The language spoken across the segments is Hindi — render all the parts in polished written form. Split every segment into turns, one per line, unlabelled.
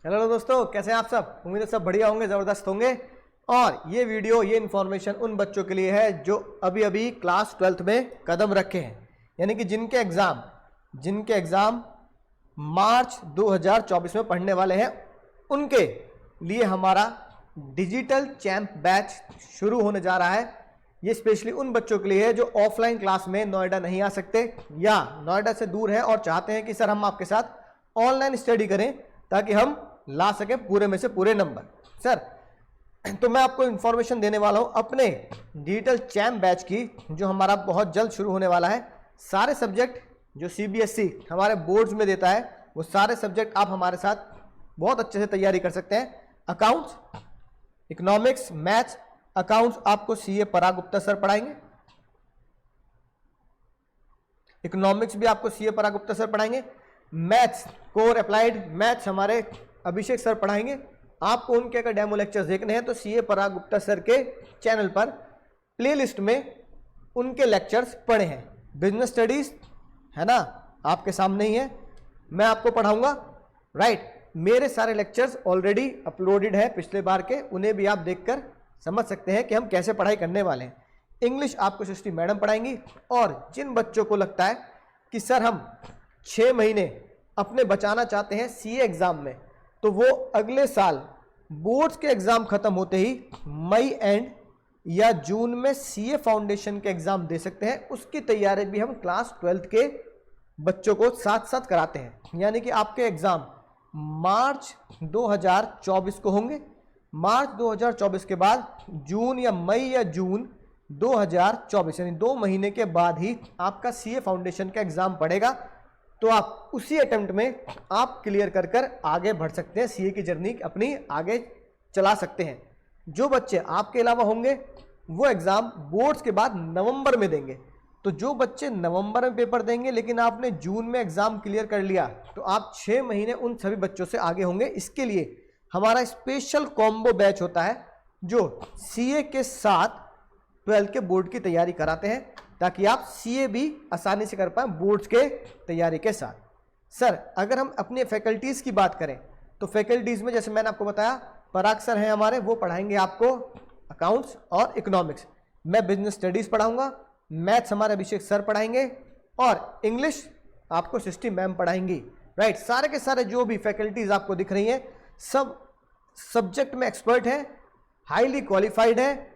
हेलो दोस्तों, कैसे हैं आप सब। उम्मीद है सब बढ़िया होंगे, ज़बरदस्त होंगे। और ये वीडियो, ये इन्फॉर्मेशन उन बच्चों के लिए है जो अभी अभी क्लास 12th में कदम रखे हैं, यानी कि जिनके एग्ज़ाम मार्च 2024 में पढ़ने वाले हैं। उनके लिए हमारा डिजिटल चैंप बैच शुरू होने जा रहा है। ये स्पेशली उन बच्चों के लिए है जो ऑफलाइन क्लास में नोएडा नहीं आ सकते या नोएडा से दूर हैं और चाहते हैं कि सर हम आपके साथ ऑनलाइन स्टडी करें ताकि हम ला सके पूरे में से पूरे नंबर। सर, तो मैं आपको इन्फॉर्मेशन देने वाला हूं अपने डिजिटल चैंप बैच की, जो हमारा बहुत जल्द शुरू होने वाला है। सारे सब्जेक्ट जो सीबीएसई हमारे बोर्ड्स में देता है, वो सारे सब्जेक्ट आप हमारे साथ बहुत अच्छे से तैयारी कर सकते हैं। अकाउंट्स, इकोनॉमिक्स, मैथ्स, अकाउंट्स आपको सीए पराग गुप्ता सर पढ़ाएंगे। इकोनॉमिक्स भी आपको सीए पराग गुप्ता सर पढ़ाएंगे। मैथ्स, कोर अप्लाइड मैथ्स हमारे अभिषेक सर पढ़ाएंगे। आपको उनके अगर डेमो लेक्चर्स देखने हैं तो सीए पराग गुप्ता सर के चैनल पर प्लेलिस्ट में उनके लेक्चर्स पड़े हैं। बिजनेस स्टडीज है ना, आपके सामने ही है, मैं आपको पढ़ाऊंगा। राइट, मेरे सारे लेक्चर्स ऑलरेडी अपलोडेड है पिछले बार के, उन्हें भी आप देखकर समझ सकते हैं कि हम कैसे पढ़ाई करने वाले हैं। इंग्लिश आपको सृष्टि मैडम पढ़ाएंगी। और जिन बच्चों को लगता है कि सर हम 6 महीने अपने बचाना चाहते हैं सीए एग्जाम में, तो वो अगले साल बोर्ड्स के एग्जाम खत्म होते ही मई एंड या जून में सीए फाउंडेशन के एग्जाम दे सकते हैं। उसकी तैयारी भी हम क्लास 12th के बच्चों को साथ साथ कराते हैं। यानी कि आपके एग्जाम मार्च 2024 को होंगे। मार्च 2024 के बाद जून या मई या जून 2024 यानी 2 महीने के बाद ही आपका सीए फाउंडेशन का एग्जाम पड़ेगा। तो आप उसी अटेम्प्ट में आप क्लियर कर कर आगे बढ़ सकते हैं, सीए की जर्नी अपनी आगे चला सकते हैं। जो बच्चे आपके अलावा होंगे वो एग्ज़ाम बोर्ड्स के बाद नवंबर में देंगे। तो जो बच्चे नवंबर में पेपर देंगे लेकिन आपने जून में एग्ज़ाम क्लियर कर लिया, तो आप 6 महीने उन सभी बच्चों से आगे होंगे। इसके लिए हमारा स्पेशल कॉम्बो बैच होता है जो सीए के साथ 12th के बोर्ड की तैयारी कराते हैं, ताकि आप सीए भी आसानी से कर पाएं बोर्ड्स के तैयारी के साथ। सर, अगर हम अपनी फैकल्टीज़ की बात करें तो फैकल्टीज़ में जैसे मैंने आपको बताया, पराग सर हैं हमारे, वो पढ़ाएंगे आपको अकाउंट्स और इकोनॉमिक्स। मैं बिजनेस स्टडीज़ पढ़ाऊंगा। मैथ्स हमारे अभिषेक सर पढ़ाएंगे और इंग्लिश आपको सृष्टि मैम पढ़ाएंगी। राइट, सारे के सारे जो भी फैकल्टीज़ आपको दिख रही हैं सब सब्जेक्ट में एक्सपर्ट हैं, हाईली क्वालिफाइड हैं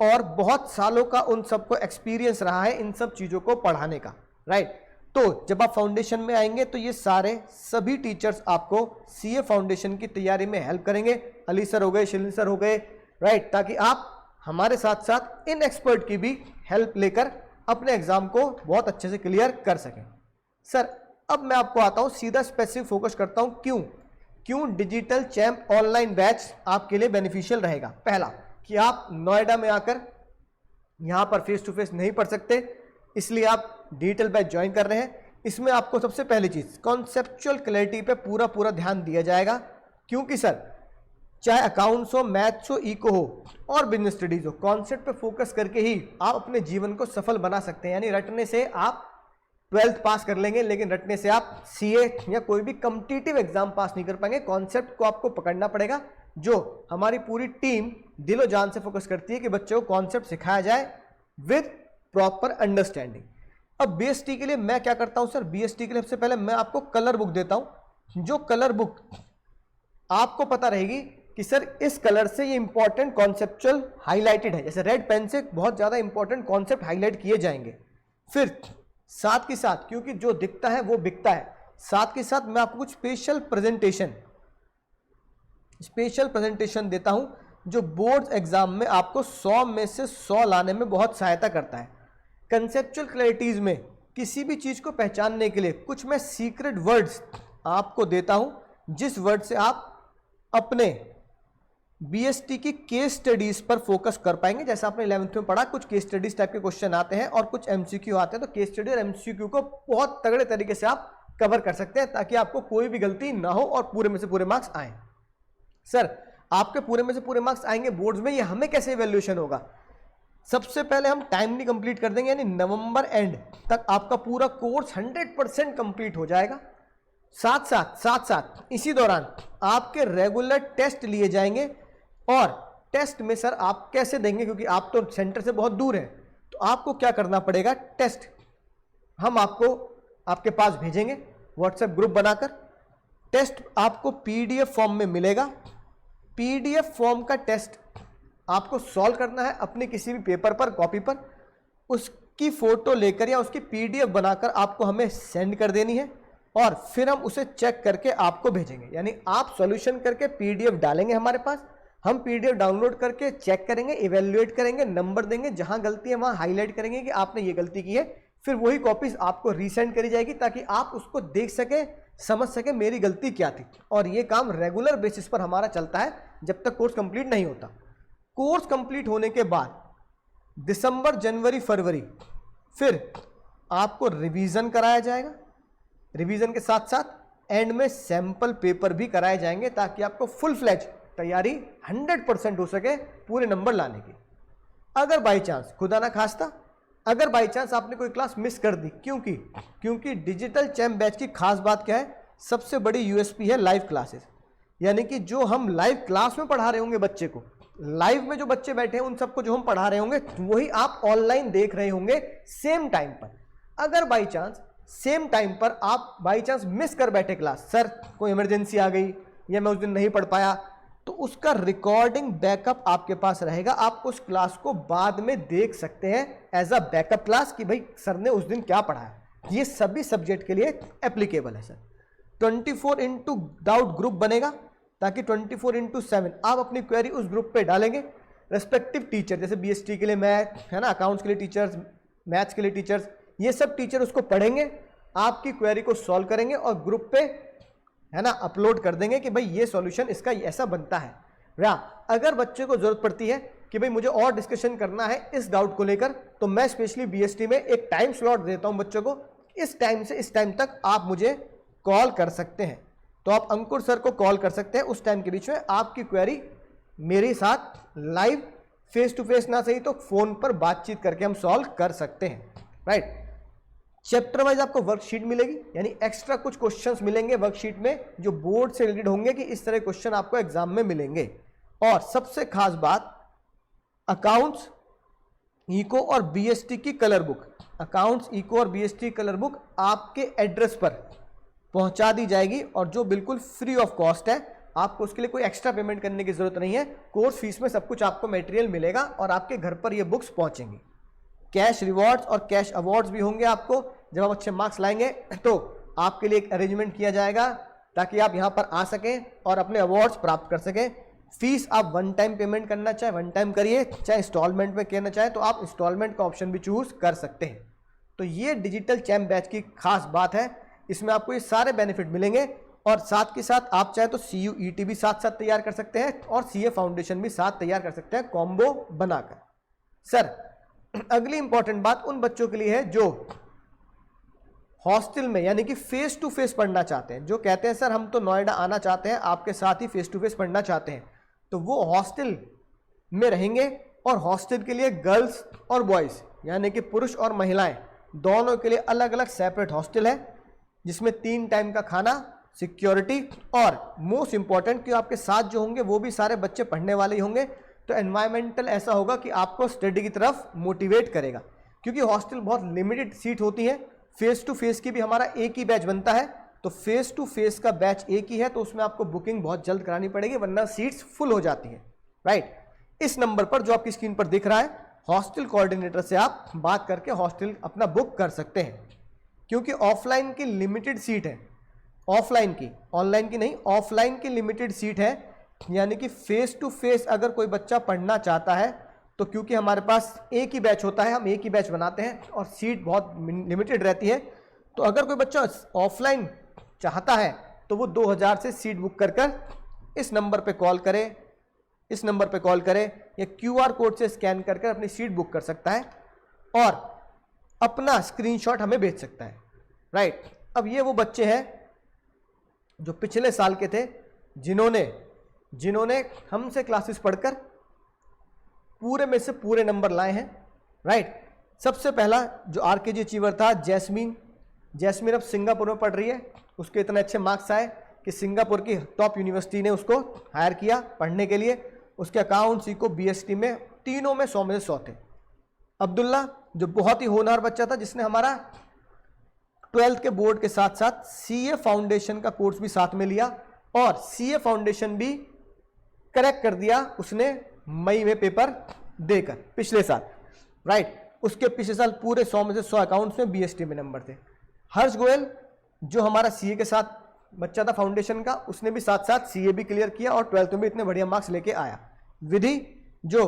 और बहुत सालों का उन सबको एक्सपीरियंस रहा है इन सब चीज़ों को पढ़ाने का। राइट, तो जब आप फाउंडेशन में आएंगे तो ये सभी टीचर्स आपको सीए फाउंडेशन की तैयारी में हेल्प करेंगे। अली सर हो गए, शिलिन सर हो गए। राइट, ताकि आप हमारे साथ साथ इन एक्सपर्ट की भी हेल्प लेकर अपने एग्जाम को बहुत अच्छे से क्लियर कर सकें। सर, अब मैं आपको आता हूँ सीधा स्पेसिफिक फोकस करता हूँ क्यों डिजिटल चैंप ऑनलाइन बैच आपके लिए बेनिफिशियल रहेगा। पहला कि आप नोएडा में आकर यहाँ पर फेस टू फेस नहीं पढ़ सकते, इसलिए आप डिजिटल बैच ज्वाइन कर रहे हैं। इसमें आपको सबसे पहली चीज़ कॉन्सेप्चुअल क्लैरिटी पे पूरा ध्यान दिया जाएगा, क्योंकि सर चाहे अकाउंट्स हो, मैथ्स हो, इको हो और बिजनेस स्टडीज हो, कॉन्सेप्ट पे फोकस करके ही आप अपने जीवन को सफल बना सकते हैं। यानी रटने से आप 12th पास कर लेंगे लेकिन रटने से आप सीए या कोई भी कॉम्पिटिटिव एग्जाम पास नहीं कर पाएंगे। कॉन्सेप्ट को आपको पकड़ना पड़ेगा, जो हमारी पूरी टीम दिलो जान से फोकस करती है कि बच्चों को कॉन्सेप्ट सिखाया जाए विद प्रॉपर अंडरस्टैंडिंग। अब बीएसटी के लिए मैं क्या करता हूं सर, बीएसटी के लिए सबसे पहले मैं आपको कलर बुक देता हूं, जो कलर बुक आपको पता रहेगी कि सर इस कलर से ये इंपॉर्टेंट कॉन्सेप्चुअल हाईलाइटेड है। जैसे रेड पेन से बहुत ज्यादा इंपॉर्टेंट कॉन्सेप्ट हाईलाइट किए जाएंगे। फिर साथ के साथ, क्योंकि जो दिखता है वो बिकता है, साथ के साथ मैं आपको कुछ स्पेशल प्रेजेंटेशन देता हूं जो बोर्ड एग्जाम में आपको 100 में से 100 लाने में बहुत सहायता करता है। कंसेप्चुअल क्लैरिटीज में किसी भी चीज को पहचानने के लिए कुछ मैं सीक्रेट वर्ड्स आपको देता हूं, जिस वर्ड से आप अपने बीएसटी की केस स्टडीज पर फोकस कर पाएंगे। जैसे आपने 11th में पढ़ा, कुछ केस स्टडीज टाइप के क्वेश्चन आते हैं और कुछ एमसीक्यू आते हैं, तो केस स्टडी और एमसीक्यू को बहुत तगड़े तरीके से आप कवर कर सकते हैं ताकि आपको कोई भी गलती ना हो और पूरे में से पूरे मार्क्स आए। सर, आपके पूरे में से पूरे मार्क्स आएंगे बोर्ड्स में, ये हमें कैसे इवैल्यूएशन होगा। सबसे पहले हम टाइमली कंप्लीट कर देंगे, यानी नवंबर एंड तक आपका पूरा कोर्स 100% कंप्लीट हो जाएगा। साथ साथ इसी दौरान आपके रेगुलर टेस्ट लिए जाएंगे। और टेस्ट में सर आप कैसे देंगे, क्योंकि आप तो सेंटर से बहुत दूर हैं, तो आपको क्या करना पड़ेगा, टेस्ट हम आपको आपके पास भेजेंगे व्हाट्सएप ग्रुप बनाकर। टेस्ट आपको पीडीएफ फॉर्म में मिलेगा। पीडीएफ फॉर्म का टेस्ट आपको सॉल्व करना है अपने किसी भी पेपर पर, कॉपी पर, उसकी फोटो लेकर या उसकी पीडीएफ बनाकर आपको हमें सेंड कर देनी है, और फिर हम उसे चेक करके आपको भेजेंगे। यानी आप सॉल्यूशन करके पीडीएफ डालेंगे हमारे पास, हम पीडीएफ डाउनलोड करके चेक करेंगे, इवेल्युएट करेंगे, नंबर देंगे, जहां गलती है वहां हाईलाइट करेंगे कि आपने ये गलती की है, फिर वही कॉपीज आपको रीसेंड करी जाएगी ताकि आप उसको देख सके, समझ सके मेरी गलती क्या थी। और ये काम रेगुलर बेसिस पर हमारा चलता है जब तक कोर्स कंप्लीट नहीं होता। कोर्स कंप्लीट होने के बाद दिसंबर, जनवरी, फरवरी फिर आपको रिवीजन कराया जाएगा। रिवीजन के साथ साथ एंड में सैंपल पेपर भी कराए जाएंगे ताकि आपको फुल फ्लैज तैयारी 100% हो सके पूरे नंबर लाने की। अगर बाई चांस, खुदा ना खास्ता, अगर बाई चांस आपने कोई क्लास मिस कर दी, क्योंकि डिजिटल चैम्प बैच की खास बात क्या है, सबसे बड़ी यूएसपी है लाइव क्लासेस। यानी कि जो हम लाइव क्लास में पढ़ा रहे होंगे बच्चे को, लाइव में जो बच्चे बैठे हैं उन सबको जो हम पढ़ा रहे होंगे वही आप ऑनलाइन देख रहे होंगे सेम टाइम पर। अगर बाई चांस सेम टाइम पर आप बाई चांस मिस कर बैठे क्लास, सर कोई इमरजेंसी आ गई या मैं उस दिन नहीं पढ़ पाया, तो उसका रिकॉर्डिंग बैकअप आपके पास रहेगा। आप उस क्लास को बाद में देख सकते हैं एज अ बैकअप क्लास कि भाई सर ने उस दिन क्या पढ़ाया। ये सभी सब्जेक्ट के लिए एप्लीकेबल है सर। 24x डाउट ग्रुप बनेगा ताकि 24x7 आप अपनी क्वेरी उस ग्रुप पे डालेंगे। रेस्पेक्टिव टीचर, जैसे बीएसटी के लिए मैथ है ना, अकाउंट्स के लिए टीचर्स, मैथ्स के लिए टीचर्स, ये सब टीचर उसको पढ़ेंगे, आपकी क्वेरी को सॉल्व करेंगे और ग्रुप पे है ना अपलोड कर देंगे कि भाई ये सॉल्यूशन इसका ऐसा बनता है। या अगर बच्चे को जरूरत पड़ती है कि भाई मुझे और डिस्कशन करना है इस डाउट को लेकर, तो मैं स्पेशली बीएसटी में एक टाइम स्लॉट देता हूं बच्चों को, इस टाइम से इस टाइम तक आप मुझे कॉल कर सकते हैं। तो आप अंकुर सर को कॉल कर सकते हैं, उस टाइम के बीच में आपकी क्वेरी मेरे साथ लाइव फेस टू फेस ना सही तो फोन पर बातचीत करके हम सॉल्व कर सकते हैं। राइट, चैप्टर वाइज आपको वर्कशीट मिलेगी, यानी एक्स्ट्रा कुछ क्वेश्चंस मिलेंगे वर्कशीट में जो बोर्ड से रिलेटेड होंगे कि इस तरह क्वेश्चन आपको एग्जाम में मिलेंगे। और सबसे खास बात, अकाउंट्स, इको और बीएसटी की कलर बुक, अकाउंट्स, इको और बीएसटी कलर बुक आपके एड्रेस पर पहुंचा दी जाएगी और जो बिल्कुल फ्री ऑफ कॉस्ट है। आपको उसके लिए कोई एक्स्ट्रा पेमेंट करने की जरूरत नहीं है। कोर्स फीस में सब कुछ आपको मटेरियल मिलेगा और आपके घर पर ये बुक्स पहुंचेंगी। कैश रिवॉर्ड्स और कैश अवार्ड्स भी होंगे आपको। जब आप अच्छे मार्क्स लाएंगे तो आपके लिए एक अरेंजमेंट किया जाएगा ताकि आप यहाँ पर आ सकें और अपने अवार्ड्स प्राप्त कर सकें। फीस आप वन टाइम पेमेंट करना चाहे वन टाइम करिए, चाहे इंस्टॉलमेंट में करना चाहे तो आप इंस्टॉलमेंट का ऑप्शन भी चूज कर सकते हैं। तो ये डिजिटल चैम्प बैच की खास बात है, इसमें आपको ये सारे बेनिफिट मिलेंगे। और साथ के साथ आप चाहे तो CUET भी साथ साथ तैयार कर सकते हैं और CA फाउंडेशन भी साथ तैयार कर सकते हैं कॉम्बो बनाकर। सर अगली इंपॉर्टेंट बात उन बच्चों के लिए है जो हॉस्टल में यानी कि फेस टू फेस पढ़ना चाहते हैं, जो कहते हैं सर हम तो नोएडा आना चाहते हैं, आपके साथ ही फेस टू फेस पढ़ना चाहते हैं, तो वो हॉस्टल में रहेंगे। और हॉस्टल के लिए गर्ल्स और बॉयज़ यानी कि पुरुष और महिलाएं दोनों के लिए अलग अलग सेपरेट हॉस्टल है, जिसमें 3 टाइम का खाना, सिक्योरिटी और मोस्ट इंपॉर्टेंट कि आपके साथ जो होंगे वो भी सारे बच्चे पढ़ने वाले ही होंगे। तो एनवायरमेंटल ऐसा होगा कि आपको स्टडी की तरफ मोटिवेट करेगा, क्योंकि हॉस्टल बहुत लिमिटेड सीट होती है। फेस टू फेस की भी हमारा एक ही बैच बनता है, तो फेस टू फेस का बैच एक ही है, तो उसमें आपको बुकिंग बहुत जल्द करानी पड़ेगी वरना सीट्स फुल हो जाती है। राइट, इस नंबर पर जो आपकी स्क्रीन पर दिख रहा है, हॉस्टल कोऑर्डिनेटर से आप बात करके हॉस्टल अपना बुक कर सकते हैं, क्योंकि ऑफलाइन की लिमिटेड सीट है, ऑफलाइन की, ऑनलाइन की नहीं, ऑफलाइन की लिमिटेड सीट है। यानी कि फेस टू फेस अगर कोई बच्चा पढ़ना चाहता है तो क्योंकि हमारे पास एक ही बैच होता है, हम एक ही बैच बनाते हैं और सीट बहुत लिमिटेड रहती है, तो अगर कोई बच्चा ऑफलाइन चाहता है तो वो 2000 से सीट बुक कर इस नंबर पे कॉल करे, इस नंबर पे कॉल करे या QR कोड से स्कैन कर अपनी सीट बुक कर सकता है और अपना स्क्रीनशॉट हमें भेज सकता है। राइट, अब ये वो बच्चे हैं जो पिछले साल के थे जिन्होंने हमसे क्लासेस पढ़कर पूरे में से पूरे नंबर लाए हैं। राइट, सबसे पहला जो RKG अचीवर था जैस्मीन अब सिंगापुर में पढ़ रही है, उसके इतने अच्छे मार्क्स आए कि सिंगापुर की टॉप यूनिवर्सिटी ने उसको हायर किया पढ़ने के लिए। उसके अकाउंट्स को बीएसटी में तीनों में 100 में से 100 थे। अब्दुल्ला जो बहुत ही होनहार बच्चा था, जिसने हमारा 12th के बोर्ड के साथ साथ सीए फाउंडेशन का कोर्स भी साथ में लिया और सीए फाउंडेशन भी करेक्ट कर दिया उसने मई में पेपर देकर पिछले साल, राइट। उसके पिछले साल पूरे 100 में से 100 अकाउंट्स में बीएसटी में नंबर थे। हर्ष गोयल जो हमारा सीए के साथ बच्चा था फाउंडेशन का, उसने भी साथ साथ सीए भी क्लियर किया और 12th में भी इतने बढ़िया मार्क्स लेके आया। विधि जो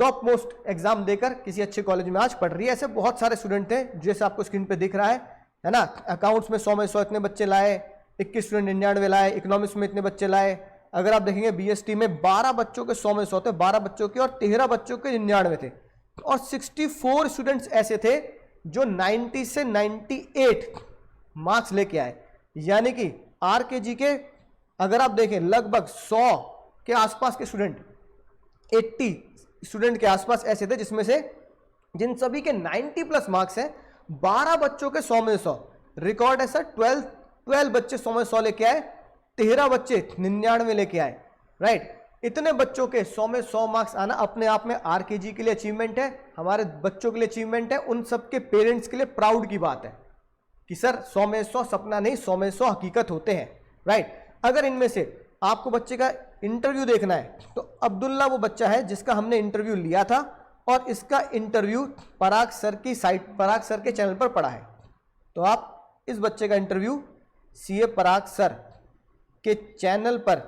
टॉप मोस्ट एग्जाम देकर किसी अच्छे कॉलेज में आज पढ़ रही है। ऐसे बहुत सारे स्टूडेंट थे जैसे आपको स्क्रीन पे दिख रहा है ना। अकाउंट्स में 100 में 100 इतने बच्चे लाए, 21 स्टूडेंट 99 लाए, इकोनॉमिक्स में इतने बच्चे लाए। अगर आप देखेंगे बीएसटी में 12 बच्चों के 100 में 100 थे, 12 बच्चों के, और 13 बच्चों के 99 थे, और 64 स्टूडेंट्स ऐसे थे जो 90 से 98 मार्क्स लेके आए। यानी कि आरकेजी के अगर आप देखें लगभग 100 के आसपास के स्टूडेंट, 80 स्टूडेंट के आसपास ऐसे थे जिसमें से जिन सभी के 90 प्लस मार्क्स हैं, 12 बच्चों के 100 में 100 रिकॉर्ड है सर। 12 बच्चे 100 में 100 लेके आए, 13 बच्चे 99 लेके आए, राइट। इतने बच्चों के 100 में 100 मार्क्स आना अपने आप में आरकेजी के लिए अचीवमेंट है, हमारे बच्चों के लिए अचीवमेंट है, उन सबके पेरेंट्स के लिए प्राउड की बात है कि सर 100 में 100 सपना नहीं, 100 में 100 हकीकत होते हैं, राइट। अगर इनमें से आपको बच्चे का इंटरव्यू देखना है तो अब्दुल्ला वो बच्चा है जिसका हमने इंटरव्यू लिया था और इसका इंटरव्यू पराग सर की साइट, पराग सर के चैनल पर पड़ा है। तो आप इस बच्चे का इंटरव्यू सीए पराग सर के चैनल पर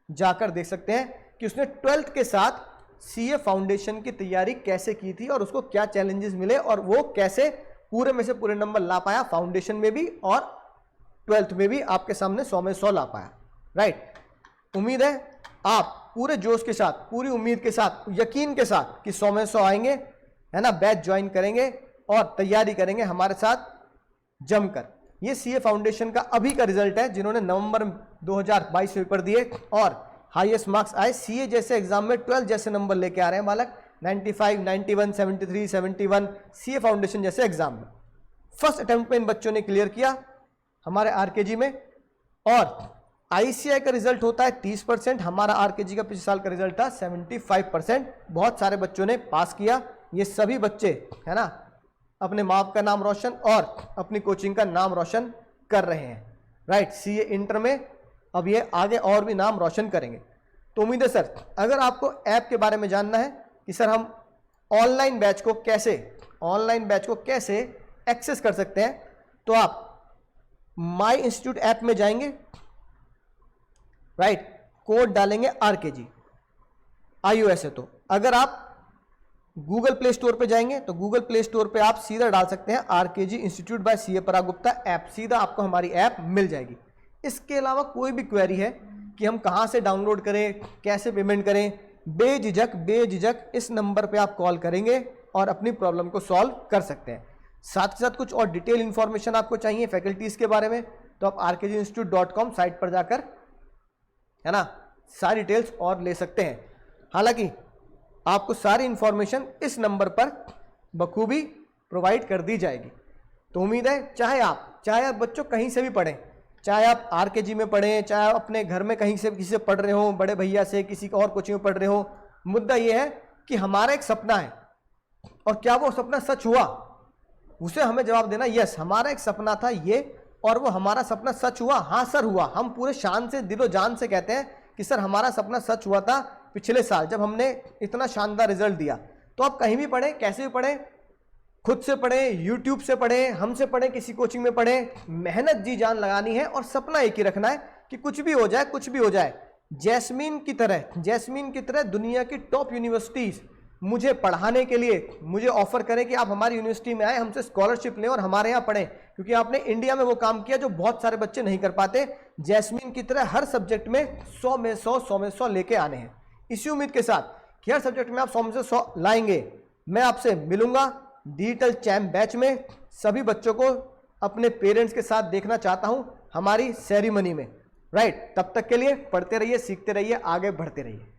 जाकर देख सकते हैं कि उसने 12th के साथ सीए फाउंडेशन की तैयारी कैसे की थी और उसको क्या चैलेंजेस मिले और वो कैसे पूरे में से पूरे नंबर ला पाया, फाउंडेशन में भी और 12th में भी आपके सामने 100 में 100 ला पाया, राइट। उम्मीद है आप पूरे जोश के साथ, पूरी उम्मीद के साथ, यकीन के साथ कि 100 में 100 आएंगे, है ना, बैच ज्वाइन करेंगे और तैयारी करेंगे हमारे साथ जमकर। ये सीए फाउंडेशन का अभी का रिजल्ट है, जिन्होंने नवंबर 2022 में पेपर दिए और हाईएस्ट मार्क्स आए। सीए जैसे एग्जाम में 12 जैसे नंबर लेके आ रहे हैं बालक, 95, 91, 73, 71 सीए फाउंडेशन जैसे एग्जाम में फर्स्ट अटेम्प्ट में इन बच्चों ने क्लियर किया हमारे आरकेजी में। और आईसीआई का रिजल्ट होता है 30%, हमारा आरकेजी का पिछले साल का रिजल्ट था 75%। बहुत सारे बच्चों ने पास किया। ये सभी बच्चे, है ना, अपने माँ बाप का नाम रोशन और अपनी कोचिंग का नाम रोशन कर रहे हैं, राइट। सीए इंटर में अब ये आगे और भी नाम रोशन करेंगे। तो उम्मीद है सर, अगर आपको ऐप के बारे में जानना है कि सर हम ऑनलाइन बैच को कैसे एक्सेस कर सकते हैं, तो आप माई इंस्टीट्यूट ऐप में जाएंगे, राइट, कोड डालेंगे आरकेजी, iOS है। तो अगर आप गूगल प्ले स्टोर पे जाएंगे तो गूगल प्ले स्टोर पे आप सीधा डाल सकते हैं आरकेजी इंस्टीट्यूट बाय सीए पराग गुप्ता ऐप, सीधा आपको हमारी ऐप मिल जाएगी। इसके अलावा कोई भी क्वेरी है कि हम कहां से डाउनलोड करें, कैसे पेमेंट करें, बेझिझक इस नंबर पे आप कॉल करेंगे और अपनी प्रॉब्लम को सॉल्व कर सकते हैं। साथ ही साथ कुछ और डिटेल इंफॉर्मेशन आपको चाहिए फैकल्टीज़ के बारे में, तो आप rkginstitute.com साइट पर जाकर, है ना, सारी डिटेल्स और ले सकते हैं। हालांकि आपको सारी इंफॉर्मेशन इस नंबर पर बखूबी प्रोवाइड कर दी जाएगी। तो उम्मीद है चाहे आप बच्चों कहीं से भी पढ़ें, चाहे आप आरकेजी में पढ़ें, चाहे आप अपने घर में कहीं से किसी से पढ़ रहे हो, बड़े भैया से, किसी और कोचिंग में पढ़ रहे हो, मुद्दा यह है कि हमारा एक सपना है और क्या वो सपना सच हुआ, उसे हमें जवाब देना। यस, हमारा एक सपना था ये और वो हमारा सपना सच हुआ। हाँ सर हुआ। हम पूरे शान से, दिलो जान से कहते हैं कि सर हमारा सपना सच हुआ था पिछले साल जब हमने इतना शानदार रिजल्ट दिया। तो आप कहीं भी पढ़ें, कैसे भी पढ़ें, खुद से पढ़ें, यूट्यूब से पढ़ें, हमसे पढ़ें, किसी कोचिंग में पढ़ें, मेहनत जी जान लगानी है और सपना एक ही रखना है कि कुछ भी हो जाए। जैस्मीन की तरह दुनिया की टॉप यूनिवर्सिटीज मुझे पढ़ाने के लिए मुझे ऑफर करें कि आप हमारी यूनिवर्सिटी में आए, हमसे स्कॉलरशिप लें और हमारे यहाँ पढ़ें, क्योंकि आपने इंडिया में वो काम किया जो बहुत सारे बच्चे नहीं कर पाते। जैस्मीन की तरह हर सब्जेक्ट में 100 में 100 लेके आने हैं। इसी उम्मीद के साथ कि हर सब्जेक्ट में आप 100 में से 100 लाएंगे, मैं आपसे मिलूंगा डिजिटल चैम्प बैच में। सभी बच्चों को अपने पेरेंट्स के साथ देखना चाहता हूं हमारी सेरेमनी में, राइट। तब तक के लिए पढ़ते रहिए, सीखते रहिए, आगे बढ़ते रहिए।